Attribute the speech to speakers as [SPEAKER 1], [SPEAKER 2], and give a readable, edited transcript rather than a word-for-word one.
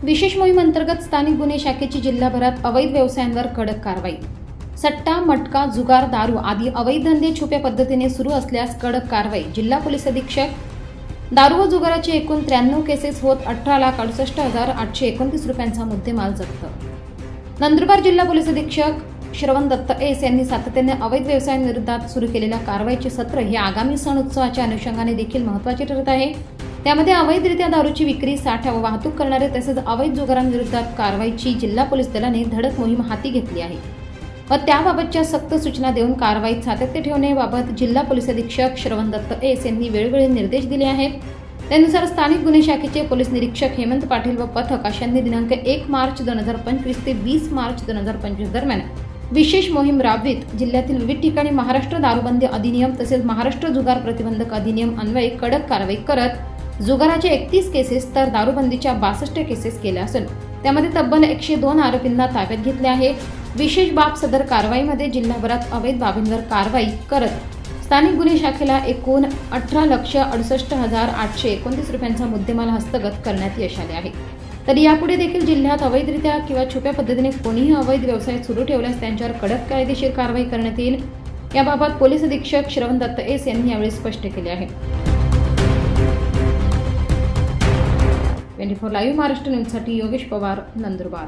[SPEAKER 1] विशेष मोहीम अंतर्गत स्थानिक गुन्हे शाखेची जिल्हाभरात अवैध व्यवसायांवर कडक कारवाई। सट्टा, मटका, जुगार, दारू आदी अवैध धंदे छुप्या पद्धतीने सुरू असल्यास कडक कारवाई। जिल्हा पोलीस अधीक्षक। दारू व जुगाराचे एकूण 93 केसेस होत 18,68,829 रुपयांचा मुद्देमाल जप्त। नंदुरबार जिल्हा पोलीस अधीक्षक श्रवण दत्त एस यांनी सातत्याने अवैध व्यवसायांविरोधात सुरू केलेल्या कारवाईचे सत्र हे आगामी सण उत्सवाच्या अनुषंगाने देखील महत्त्वाचे ठरत आहे। त्यामध्ये अवैधरित्या दारूची विक्री, साठा व वाहतूक करणारे तसेच अवैध जुगारांविरोधात कारवाईची जिल्हा पोलीस दलाने धडक मोहीम हाती घेतली आहे व त्याबाबतच्या सक्त सूचना देऊन कारवाईत सातत्य ठेवण्याबाबत जिल्हा पोलीस अधीक्षक श्रवण दत्त एस यांनी वेळोवेळी निर्देश दिले आहेत। त्यानुसार स्थानिक गुन्हे शाखेचे पोलीस निरीक्षक हेमंत पाटील व पथक अशांनी दिनांक 1 मार्च 2025 ते 20 मार्च 2025 दरम्यान विशेष मोहीम राबवित जिल्ह्यातील विविध ठिकाणी महाराष्ट्र दारूबंदी अधिनियम तसेच महाराष्ट्र जुगार प्रतिबंधक अधिनियम अन्वये कडक कारवाई करत जुगाराचे 31 केसेस तर दारूबंदीच्या 62 केसेस केल्या असून त्यामध्ये तब्बल 102 आरोपींना ताब्यात घेतले आहे। विशेष बाब सदर कारवाईमध्ये जिल्हाभरात अवैध बाबींवर कारवाई करत स्थानिक गुन्हे शाखेला एकूण 18,68,829 रुपयांचा मुद्देमाल हस्तगत करण्यात यश आले आहे। तर यापुढे देखील जिल्ह्यात अवैधरित्या किंवा छुप्या पद्धतीने कोणीही अवैध व्यवसाय सुरू ठेवल्यास त्यांच्यावर कडक कायदेशीर कारवाई करण्यात येईल। याबाबत पोलीस अधीक्षक श्रवण दत्त एस यांनी यावेळी स्पष्ट केले आहे। 24 लाईव्ह महाराष्ट्र न्यूजसाठी योगेश पवार, नंदुरबार।